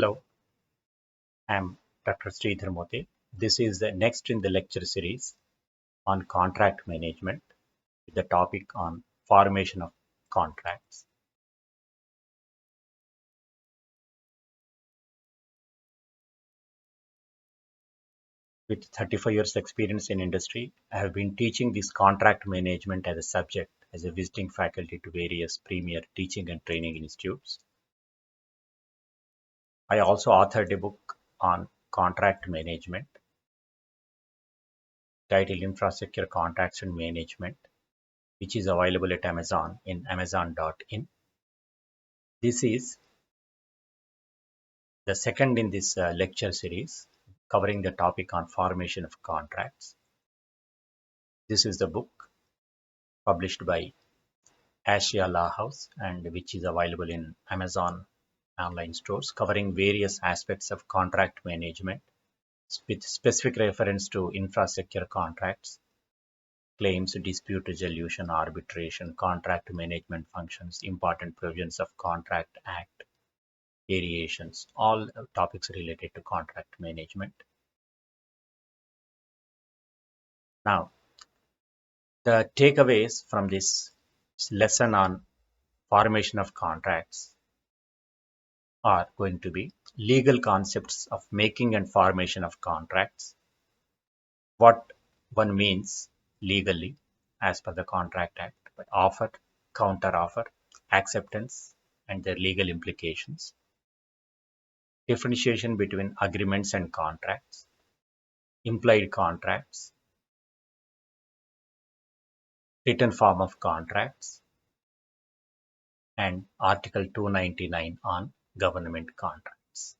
Hello, I'm Dr. Sridhar Mote. This is the next in the lecture series on contract management with the topic on formation of contracts. With 35 years experience in industry, I have been teaching this contract management as a subject as a visiting faculty to various premier teaching and training institutes. I also authored a book on contract management titled Infrastructure Contracts and Management, which is available at Amazon in amazon.in. This is the second in this lecture series covering the topic on formation of contracts. This is the book published by Asia Law House and which is available in Amazon online stores, covering various aspects of contract management with specific reference to infrastructure contracts, claims, dispute resolution, arbitration, contract management functions, important provisions of Contract Act, variations, all topics related to contract management. Now, the takeaways from this lesson on formation of contracts are going to be legal concepts of making and formation of contracts, what one means legally as per the Contract Act, by offer, counter offer, acceptance, and their legal implications, differentiation between agreements and contracts, implied contracts, written form of contracts, and Article 299 on government contracts.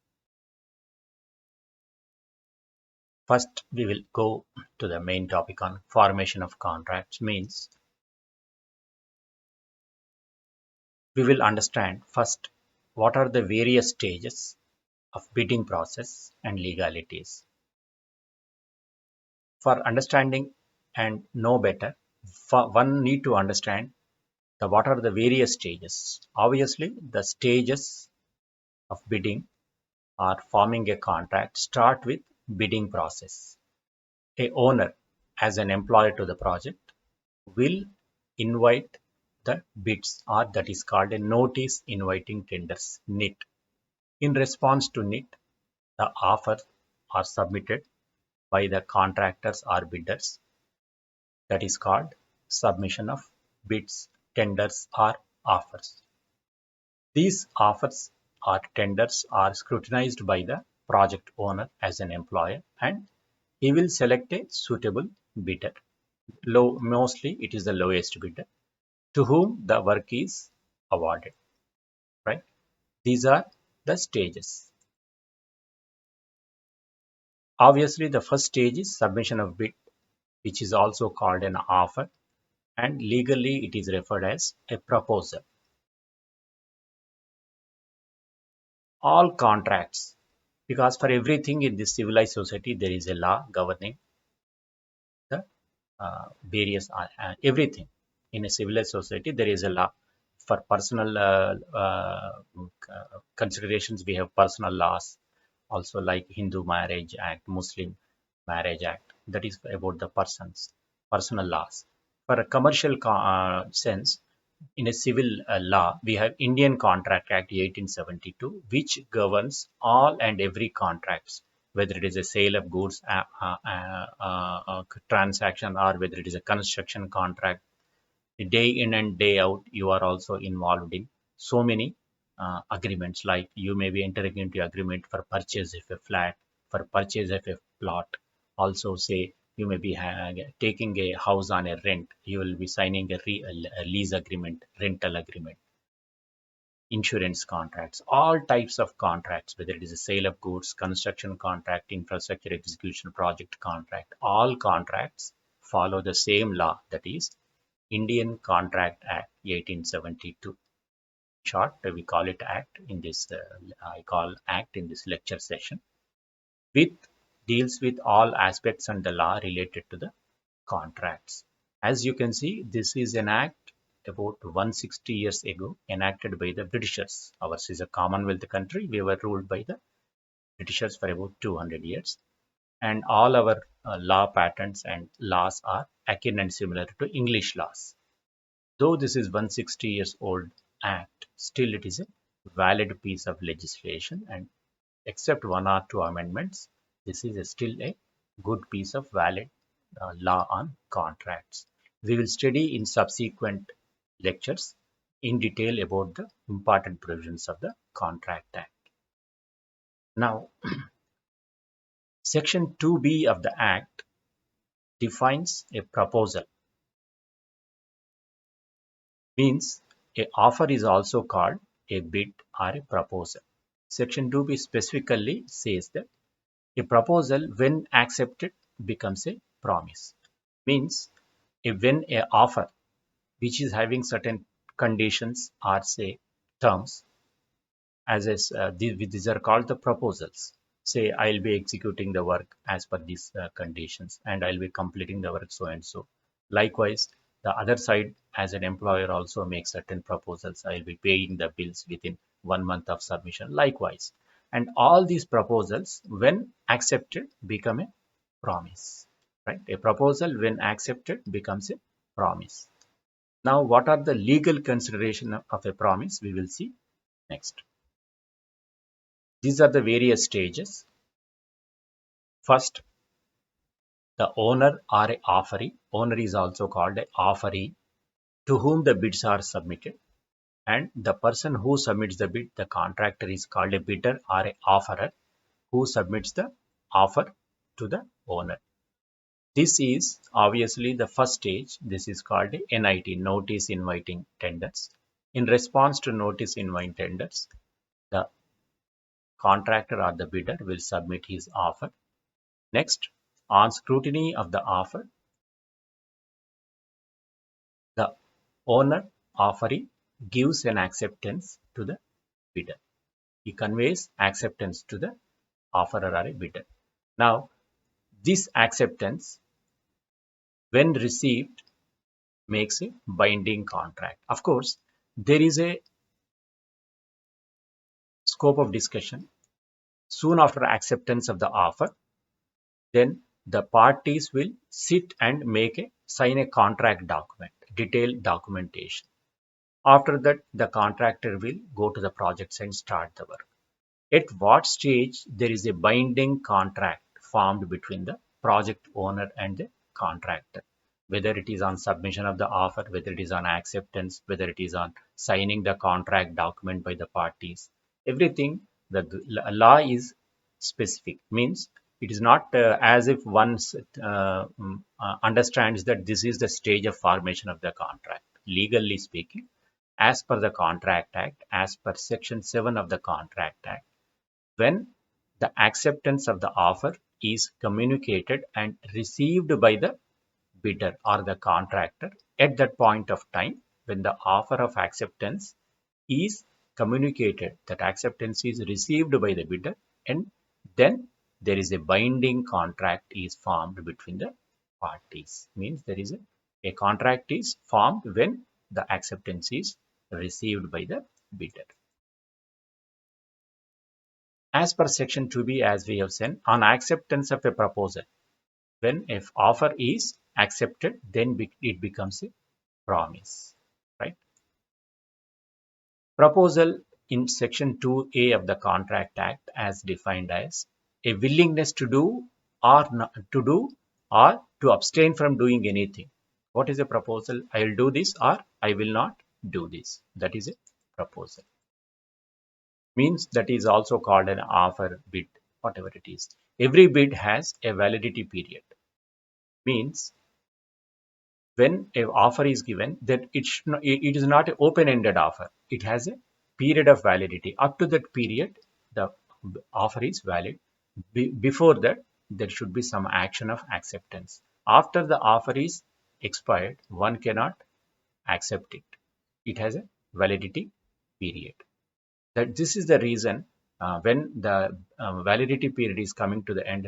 First, we will go to the main topic on formation of contracts. Means we will understand first what are the various stages of bidding process and legalities. For understanding and know better, one need to understand what are the various stages. Obviously, the stages of bidding or forming a contract start with bidding process. A owner as an employer to the project will invite the bids, or that is called a notice inviting tenders, NIT. In response to NIT, the offers are submitted by the contractors or bidders, that is called submission of bids, tenders or offers. These offers or tenders are scrutinized by the project owner as an employer, and he will select a suitable bidder. Mostly it is the lowest bidder to whom the work is awarded, right? These are the stages. Obviously, the first stage is submission of bid, which is also called an offer, and legally it is referred as a proposal. All contracts, because for everything in this civilized society there is a law governing the various everything. In a civilized society there is a law. For personal considerations, we have personal laws also, like Hindu Marriage Act, Muslim Marriage Act, that is about the personal laws. For a commercial sense, in a civil law, we have Indian Contract Act 1872, which governs all and every contracts, whether it is a sale of goods transaction, or whether it is a construction contract. Day in and day out, you are also involved in so many agreements, like you may be entering into agreement for purchase of a flat, for purchase of a plot. Also, say you may be taking a house on a rent, you will be signing a lease agreement, rental agreement, insurance contracts, all types of contracts, whether it is a sale of goods, construction contract, infrastructure execution project contract. All contracts follow the same law, that is Indian Contract Act 1872. Short, we call it Act in this, I call Act in this lecture session, with deals with all aspects and the law related to the contracts. As you can see, this is an act about 160 years ago enacted by the Britishers. Ours is a Commonwealth country. We were ruled by the Britishers for about 200 years. And all our law patterns and laws are akin and similar to English laws. Though this is 160 years old act, still it is a valid piece of legislation, and except one or two amendments, this is still a good piece of valid law on contracts. We will study in subsequent lectures in detail about the important provisions of the Contract Act. Now, Section 2B of the Act defines a proposal. Means a offer is also called a bid or a proposal. Section 2B specifically says that a proposal, when accepted, becomes a promise. Means when a offer which is having certain conditions or say terms, these are called the proposals. Say I'll be executing the work as per these conditions, and I'll be completing the work so and so. Likewise, the other side as an employer also makes certain proposals. I'll be paying the bills within 1 month of submission. Likewise, and all these proposals, when accepted, become a promise. Right? A proposal, when accepted, becomes a promise. Now, what are the legal consideration of a promise? We will see next. These are the various stages. First, the owner or a offeree. Owner is also called a offeree, to whom the bids are submitted. And the person who submits the bid, the contractor, is called a bidder or a offerer, who submits the offer to the owner. This is obviously the first stage. This is called a NIT, Notice Inviting Tenders. In response to notice inviting tenders, the contractor or the bidder will submit his offer. Next, on scrutiny of the offer, the owner offeree gives an acceptance to the bidder. He conveys acceptance to the offerer or a bidder. Now, this acceptance, when received, makes a binding contract. Of course, there is a scope of discussion. Soon after acceptance of the offer, then the parties will sit and sign a contract document, detailed documentation. After that, the contractor will go to the projects and start the work. At what stage there is a binding contract formed between the project owner and the contractor, whether it is on submission of the offer, whether it is on acceptance, whether it is on signing the contract document by the parties, everything, the law is specific. Means it is not as if one understands that this is the stage of formation of the contract. Legally speaking, as per the Contract Act, as per Section 7 of the Contract Act, when the acceptance of the offer is communicated and received by the bidder or the contractor, at that point of time, when the offer of acceptance is communicated, that acceptance is received by the bidder, and then there is a binding contract is formed between the parties. Means there is a contract is formed when the acceptance is received by the bidder. As per Section 2B, as we have said, on acceptance of a proposal, when if offer is accepted, then it becomes a promise. Right? Proposal in Section 2A of the Contract Act, as defined as a willingness to do or not to do or to abstain from doing anything. What is a proposal? I will do this or I will not do this. That is a proposal. Means that is also called an offer, bid, whatever it is. Every bid has a validity period. Means when an offer is given, that it is not an open-ended offer. It has a period of validity. Up to that period, the offer is valid. Before that, there should be some action of acceptance. After the offer is expired, one cannot accept it. It has a validity period. That this is the reason when the validity period is coming to the end,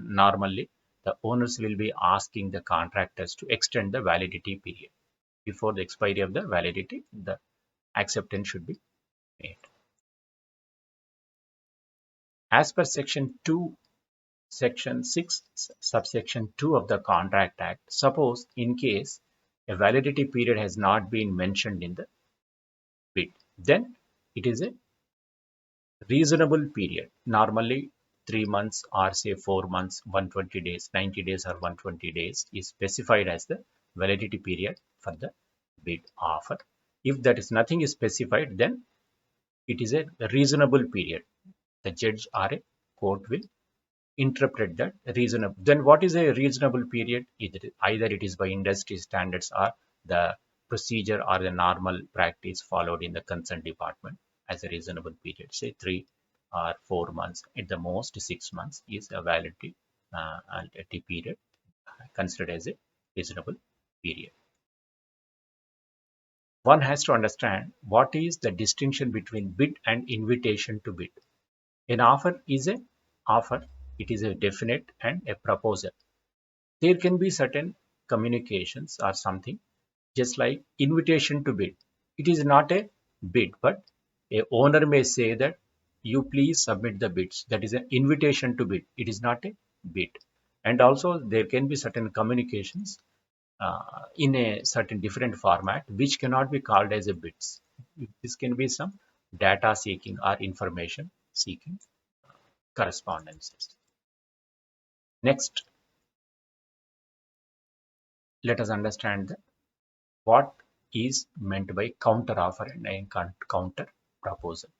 normally the owners will be asking the contractors to extend the validity period. before the expiry of the validity, the acceptance should be made. As per Section 6, subsection 2 of the Contract Act, suppose in case a validity period has not been mentioned in the bid, then it is a reasonable period. Normally 3 months or say 4 months, 120 days, 90 days or 120 days is specified as the validity period for the bid offer. If that is nothing is specified, then it is a reasonable period. The judge or a court will interpret that reasonable. Then what is a reasonable period? Either it is by industry standards or the procedure or the normal practice followed in the concerned department as a reasonable period. Say 3 or 4 months, at the most 6 months is a validity period considered as a reasonable period. One has to understand what is the distinction between bid and invitation to bid. An offer is an offer. It is a definite and a proposal. There can be certain communications or something just like invitation to bid. It is not a bid, but a owner may say that you please submit the bids. That is an invitation to bid. It is not a bid. And also there can be certain communications in a certain different format which cannot be called as a bids. This can be some data seeking or information seeking correspondences. Next, let us understand what is meant by counter offer and a counter proposal.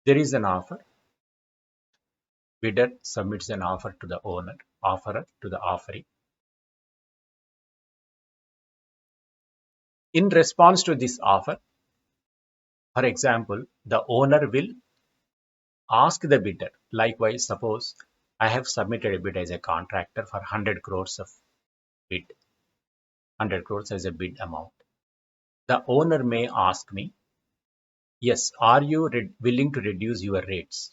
There is an offer. Bidder submits an offer to the owner, offerer to the offeree. In response to this offer, for example, the owner will ask the bidder. Likewise, suppose I have submitted a bid as a contractor for 100 crores of bid, 100 crores as a bid amount. The owner may ask me, yes, are you willing to reduce your rates?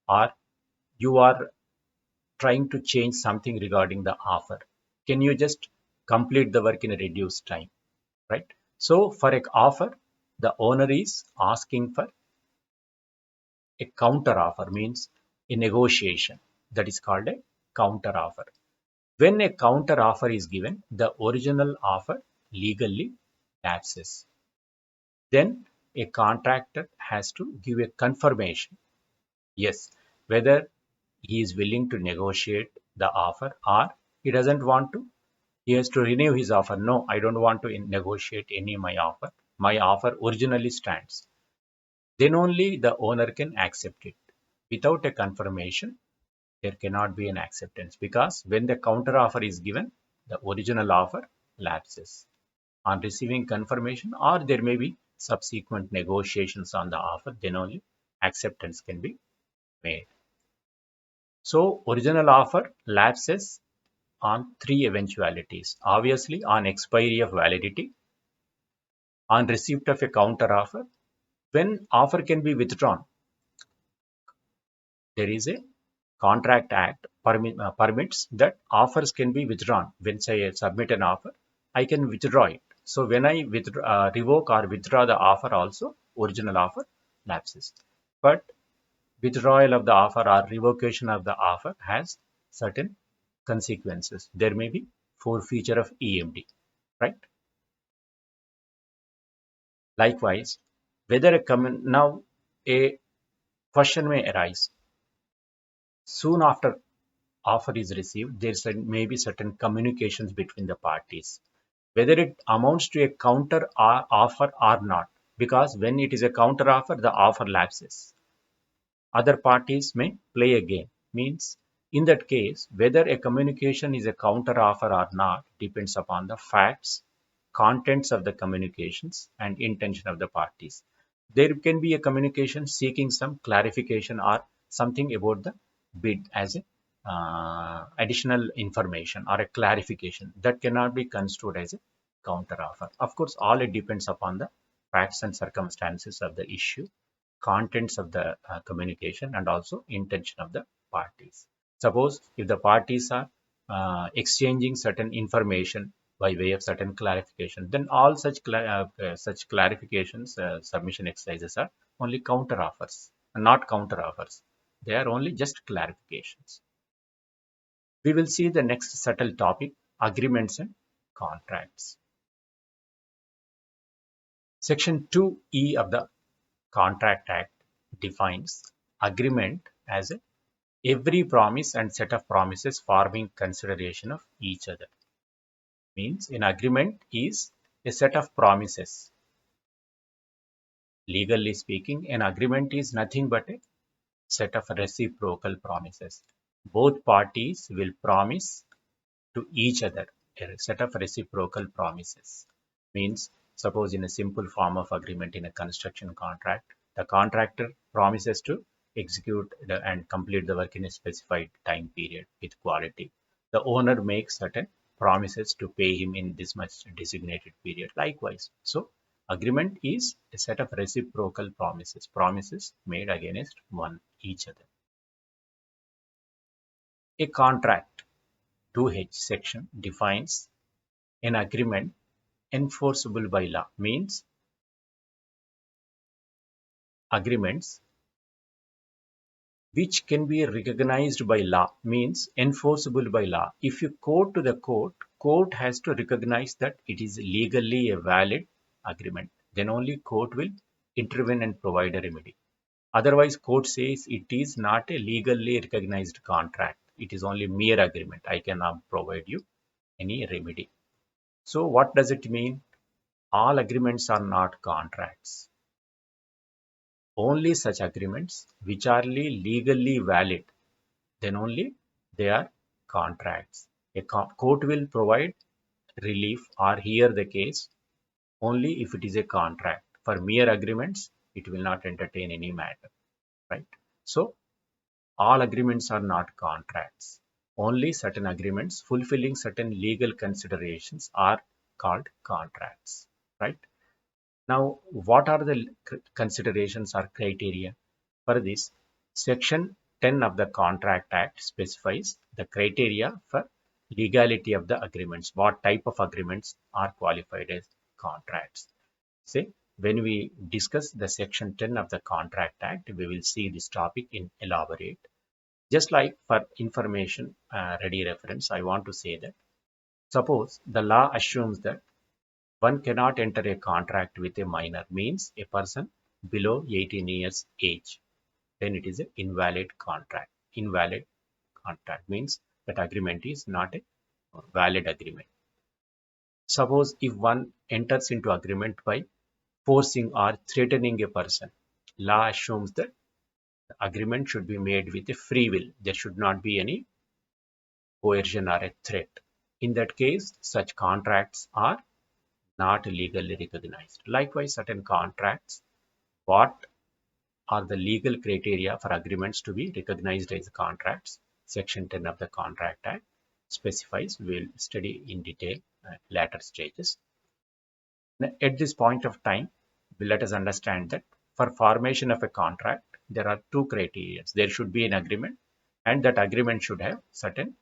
Or you are trying to change something regarding the offer. Can you just complete the work in a reduced time? Right? So for an offer, the owner is asking for a counter offer, means a negotiation. That is called a counter offer. When a counter offer is given, the original offer legally lapses. Then a contractor has to give a confirmation. Yes, whether he is willing to negotiate the offer or he doesn't want to. He has to renew his offer. No, I don't want to negotiate any my offer. My offer originally stands. Then only the owner can accept it. Without a confirmation, there cannot be an acceptance because when the counter offer is given, the original offer lapses. On receiving confirmation, or there may be subsequent negotiations on the offer, then only acceptance can be made. So, original offer lapses on 3 eventualities. Obviously, on expiry of validity, on receipt of a counter offer, when offer can be withdrawn. There is a Contract Act permits that offers can be withdrawn. When I submit an offer, I can withdraw it. So when I revoke or withdraw the offer also, original offer lapses. But withdrawal of the offer or revocation of the offer has certain consequences. There may be forfeiture of EMD, right? Likewise, whether now a question may arise. Soon after offer is received, there may be certain communications between the parties, whether it amounts to a counter offer or not. Because when it is a counter offer, the offer lapses. Other parties may play a game. Means in that case, whether a communication is a counter offer or not depends upon the facts, contents of the communications, and intention of the parties. There can be a communication seeking some clarification or something about the bid as a additional information or a clarification that cannot be construed as a counter offer. Of course, all it depends upon the facts and circumstances of the issue, contents of the communication, and also intention of the parties. Suppose if the parties are exchanging certain information by way of certain clarification, then all such clarifications, submission exercises are only counter offers, not counter offers. They are only just clarifications. We will see the next subtle topic, agreements and contracts. Section 2E of the Contract Act defines agreement as every promise and set of promises forming consideration of each other. Means an agreement is a set of promises. Legally speaking, an agreement is nothing but a set of reciprocal promises. Both parties will promise to each other a set of reciprocal promises. Means, suppose in a simple form of agreement in a construction contract, the contractor promises to execute and complete the work in a specified time period with quality. The owner makes certain promises to pay him in this much designated period. Likewise, so agreement is a set of reciprocal promises, promises made against one each other. A contract 2H section defines an agreement enforceable by law. Means agreements which can be recognized by law, means enforceable by law. If you go to the court has to recognize that it is legally a valid agreement. Then only court will intervene and provide a remedy. Otherwise, court says it is not a legally recognized contract. It is only mere agreement. I cannot provide you any remedy. So what does it mean? All agreements are not contracts. Only such agreements which are legally valid, then only they are contracts. A court will provide relief or hear the case only if it is a contract. For mere agreements, it will not entertain any matter, right? So all agreements are not contracts. Only certain agreements fulfilling certain legal considerations are called contracts, right? Now, what are the considerations or criteria? For this, Section 10 of the Contract Act specifies the criteria for legality of the agreements. What type of agreements are qualified as contracts? Say, when we discuss the Section 10 of the Contract Act, we will see this topic in elaborate. Just like for information ready reference, I want to say that suppose the law assumes that one cannot enter a contract with a minor, means a person below 18 years age. Then it is an invalid contract. Invalid contract means that agreement is not a valid agreement. Suppose if one enters into agreement by forcing or threatening a person, law assumes that the agreement should be made with a free will. There should not be any coercion or a threat. In that case, such contracts are not legally recognized. Likewise, certain contracts, what are the legal criteria for agreements to be recognized as contracts? Section 10 of the Contract Act specifies. We will study in detail at later stages. At this point of time, let us understand that for formation of a contract, there are two criteria. There should be an agreement, and that agreement should have certain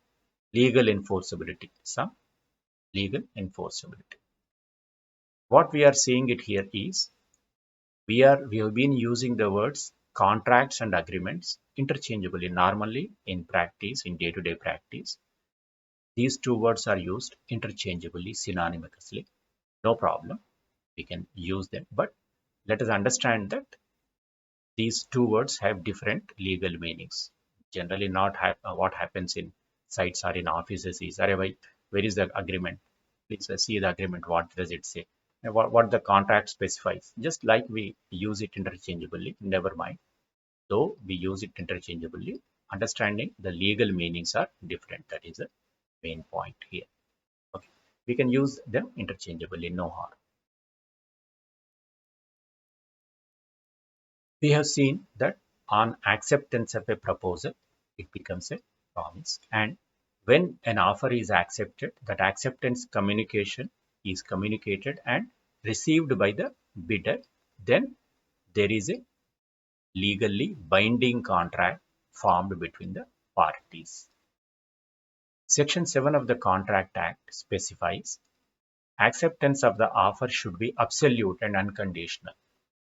legal enforceability, some legal enforceability. What we are seeing it here is we have been using the words contracts and agreements interchangeably. Normally in practice, in day-to-day practice, these two words are used interchangeably, synonymously. No problem, we can use them, but let us understand that these two words have different legal meanings. Generally not what happens in sites or in offices is, where is the agreement? Please see the agreement. What does it say? And what the contract specifies. Just like we use it interchangeably, never mind. Though we use it interchangeably, understanding the legal meanings are different. That is the main point here. Okay. We can use them interchangeably, no harm. We have seen that on acceptance of a proposal, it becomes a promise. And when an offer is accepted, that acceptance communication is communicated and received by the bidder, then there is a legally binding contract formed between the parties. Section 7 of the Contract Act specifies acceptance of the offer should be absolute and unconditional.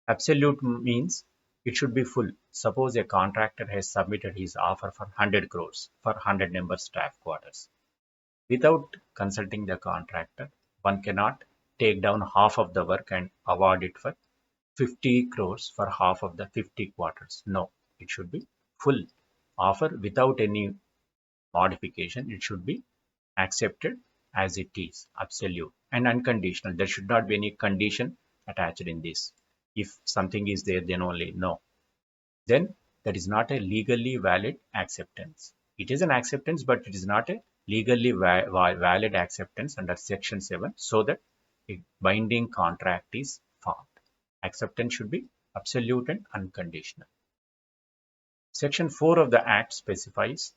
Absolute means it should be full. Suppose a contractor has submitted his offer for 100 crores for 100 number staff quarters. Without consulting the contractor, one cannot take down half of the work and award it for 50 crores for half of the 50 quarters. No, it should be full offer without any modification. It should be accepted as it is, absolute and unconditional. There should not be any condition attached in this. If something is there, then only no. Then that is not a legally valid acceptance. It is an acceptance, but it is not a legally valid acceptance under Section 7, so that a binding contract is formed. Acceptance should be absolute and unconditional. Section 4 of the Act specifies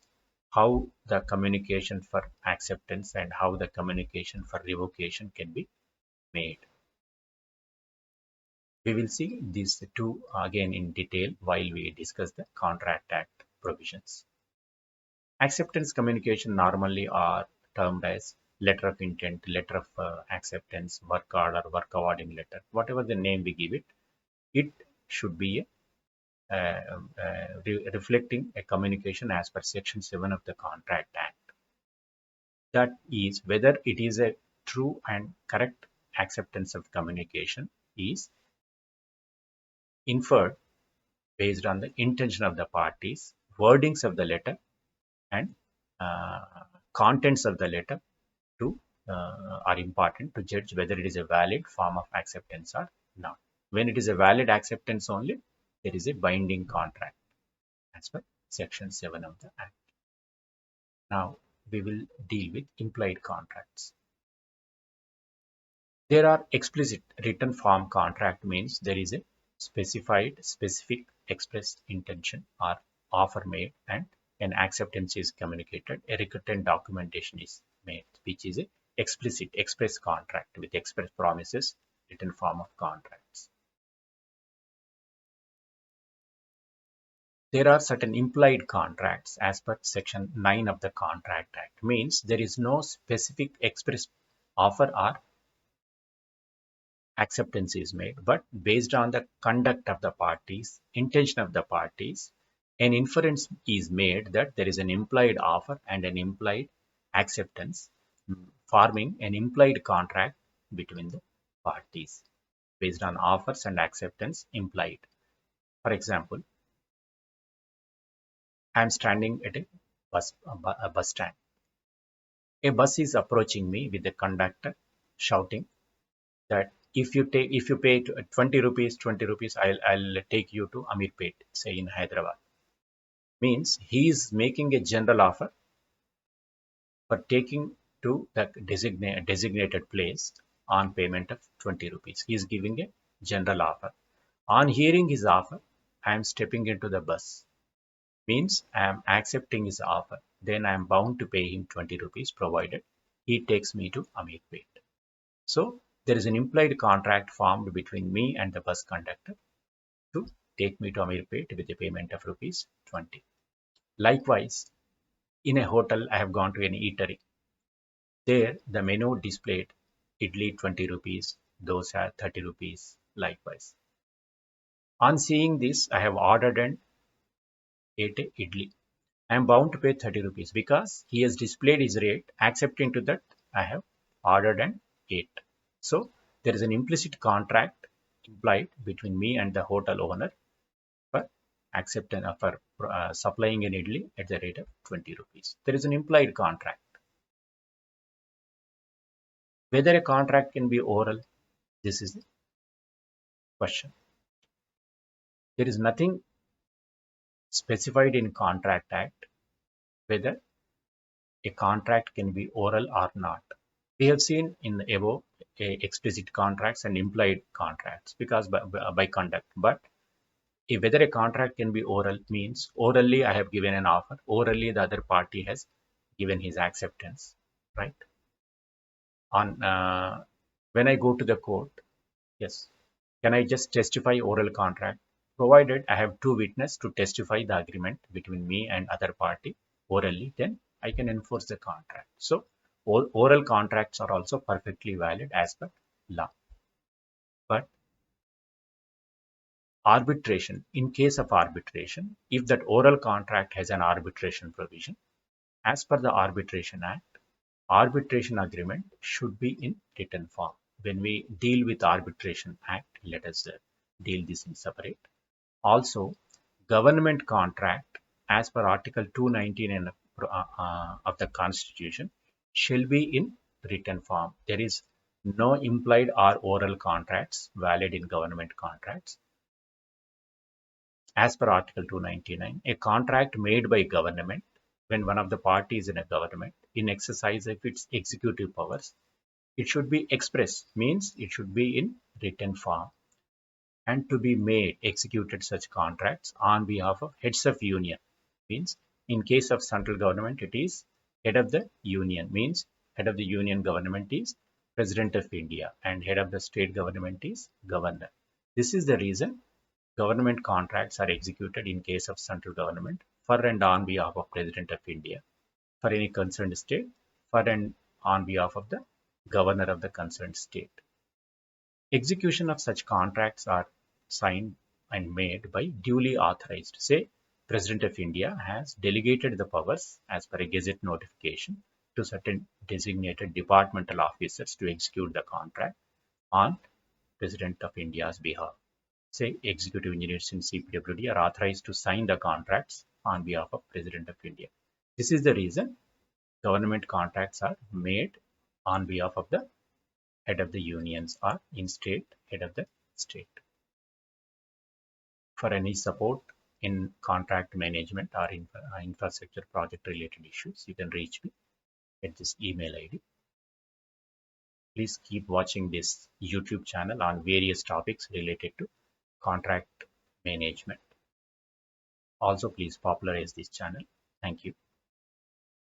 how the communication for acceptance and how the communication for revocation can be made. We will see these two again in detail while we discuss the Contract Act provisions. Acceptance communication normally are termed as letter of intent, letter of acceptance, work order, work awarding letter, whatever the name we give it. It should be reflecting a communication as per Section 7 of the Contract Act. That is, whether it is a true and correct acceptance of communication is inferred based on the intention of the parties, wordings of the letter, and uh, contents of the letter are important to judge whether it is a valid form of acceptance or not. When it is a valid acceptance only, there is a binding contract as per Section 7 of the Act. Now, we will deal with implied contracts. There are explicit written form contract means there is a specific expressed intention or offer made and an acceptance is communicated. A written documentation is made, which is a explicit express contract with express promises, written form of contracts. There are certain implied contracts as per Section 9 of the Contract Act. Means there is no specific express offer or acceptance is made, but based on the conduct of the parties, intention of the parties, an inference is made that there is an implied offer and an implied acceptance, forming an implied contract between the parties based on offers and acceptance implied. For example, I am standing at a bus stand. A bus is approaching me with the conductor shouting that if you pay 20 rupees, I'll take you to Amirpet, say in Hyderabad. Means he is making a general offer for taking to the designated place on payment of 20 rupees. He is giving a general offer. On hearing his offer, I am stepping into the bus. Means I am accepting his offer. Then I am bound to pay him 20 rupees provided he takes me to Amirpet. So there is an implied contract formed between me and the bus conductor to take me to Amirpet with the payment of rupees 20. Likewise, in a hotel, I have gone to an eatery. There, the menu displayed idli 20 rupees, dosa 30 rupees, likewise. On seeing this, I have ordered and ate a idli. I am bound to pay 30 rupees because he has displayed his rate. Accepting to that, I have ordered and ate. So there is an implicit contract implied between me and the hotel owner for acceptance for supplying an idli at the rate of 20 rupees. There is an implied contract. Whether a contract can be oral, this is the question. There is nothing specified in Contract Act whether a contract can be oral or not. We have seen in the above explicit contracts and implied contracts because by conduct. But whether a contract can be oral means orally I have given an offer, orally the other party has given his acceptance, right? On when I go to the court, yes, can I just testify oral contract? Provided I have two witnesses to testify the agreement between me and other party, orally, then I can enforce the contract. So oral contracts are also perfectly valid as per law. But arbitration, in case of arbitration, if that oral contract has an arbitration provision, as per the Arbitration Act, arbitration agreement should be in written form. When we deal with Arbitration Act, let us deal this in separate. Also, government contract as per Article 219 of the Constitution shall be in written form. There is no implied or oral contracts valid in government contracts. As per Article 299, a contract made by government when one of the parties in a government in exercise of its executive powers, it should be expressed, means it should be in written form, and to be made executed such contracts on behalf of heads of union, means in case of central government it is head of the union, means head of the union government is President of India and head of the state government is governor. This is the reason government contracts are executed in case of central government for and on behalf of President of India for any concerned state, for and on behalf of the governor of the concerned state. Execution of such contracts are signed and made by duly authorized. Say, President of India has delegated the powers as per a gazette notification to certain designated departmental officers to execute the contract on President of India's behalf. Say, executive engineers in CPWD are authorized to sign the contracts on behalf of President of India. This is the reason government contracts are made on behalf of the head of the unions or in state head of the state. For any support in contract management or infrastructure project related issues, you can reach me at this email ID. Please keep watching this YouTube channel on various topics related to contract management. Also, please popularize this channel. Thank you.